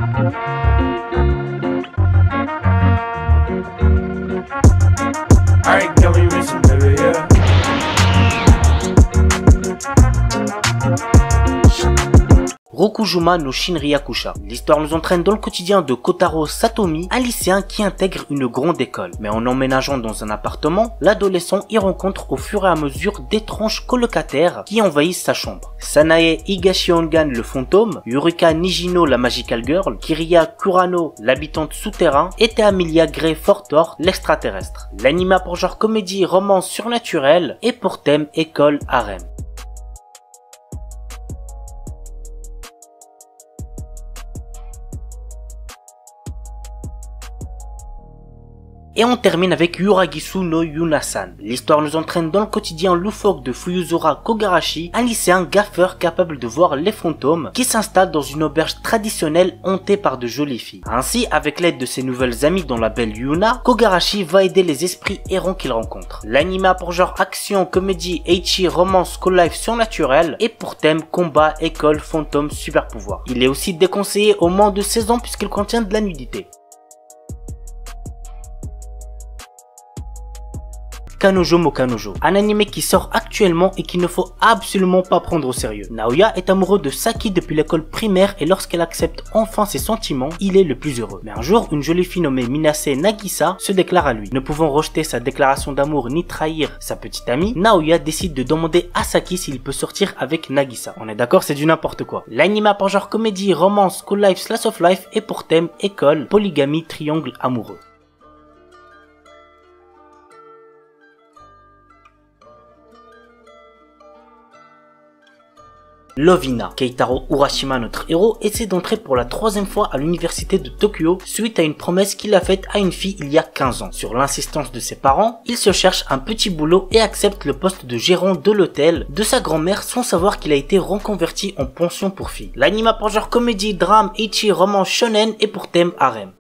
Alright, can we listen, baby, yeah? Rokujuma no Shinryakusha. L'histoire nous entraîne dans le quotidien de Kotaro Satomi, un lycéen qui intègre une grande école. Mais en emménageant dans un appartement, l'adolescent y rencontre au fur et à mesure d'étranges colocataires qui envahissent sa chambre. Sanae Higashiongan le fantôme, Yurika Nijino la magical girl, Kiriya Kurano l'habitante souterrain et Amelia Gray Fortor l'extraterrestre. L'anime a pour genre comédie romance surnaturelle et pour thème école harem. Et on termine avec Yuragisu no Yunasan. L'histoire nous entraîne dans le quotidien loufoque de Fuyuzura Kogarashi, un lycéen gaffeur capable de voir les fantômes qui s'installe dans une auberge traditionnelle hantée par de jolies filles. Ainsi, avec l'aide de ses nouvelles amies dont la belle Yuna, Kogarashi va aider les esprits errants qu'il rencontre. L'anime a pour genre action, comédie, ecchi, romance, school life surnaturel et pour thème combat, école, fantôme, super pouvoir. Il est aussi déconseillé au moins de 16 ans puisqu'il contient de la nudité. Kanojo mo Kanojo, un anime qui sort actuellement et qu'il ne faut absolument pas prendre au sérieux. Naoya est amoureux de Saki depuis l'école primaire et lorsqu'elle accepte enfin ses sentiments, il est le plus heureux. Mais un jour, une jolie fille nommée Minase Nagisa se déclare à lui. Ne pouvant rejeter sa déclaration d'amour ni trahir sa petite amie, Naoya décide de demander à Saki s'il peut sortir avec Nagisa. On est d'accord, c'est du n'importe quoi. L'anime a pour genre comédie, romance, school life, slice of life et pour thème école, polygamie, triangle amoureux. Lovina. Keitaro Urashima, notre héros, essaie d'entrer pour la 3e fois à l'université de Tokyo suite à une promesse qu'il a faite à une fille il y a 15 ans. Sur l'insistance de ses parents, il se cherche un petit boulot et accepte le poste de gérant de l'hôtel de sa grand-mère sans savoir qu'il a été reconverti en pension pour filles. L'anime a pour genre comédie, drame, ecchi, roman, shonen et pour thème harem.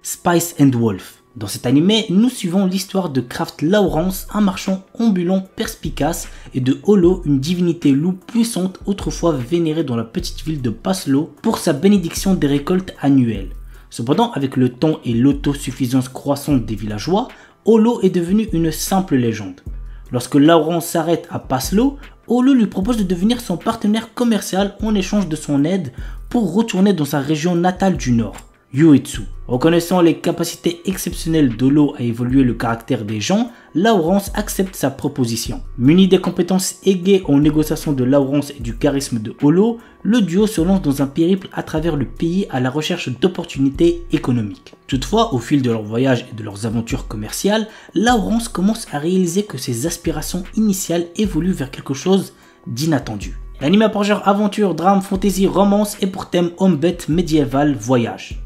Spice and Wolf. Dans cet animé, nous suivons l'histoire de Kraft Lawrence, un marchand ambulant perspicace, et de Holo, une divinité loup puissante autrefois vénérée dans la petite ville de Paslo pour sa bénédiction des récoltes annuelles. Cependant, avec le temps et l'autosuffisance croissante des villageois, Holo est devenu une simple légende. Lorsque Lawrence s'arrête à Paslo, Holo lui propose de devenir son partenaire commercial en échange de son aide pour retourner dans sa région natale du Nord, Uetsu. Reconnaissant les capacités exceptionnelles d'Holo à évoluer le caractère des gens, Lawrence accepte sa proposition. Muni des compétences aiguës en négociation de Lawrence et du charisme de Holo, le duo se lance dans un périple à travers le pays à la recherche d'opportunités économiques. Toutefois, au fil de leur voyage et de leurs aventures commerciales, Lawrence commence à réaliser que ses aspirations initiales évoluent vers quelque chose d'inattendu. L'anime a pour genre aventure, drame, fantasy, romance et pour thème homme-bête médiéval voyage.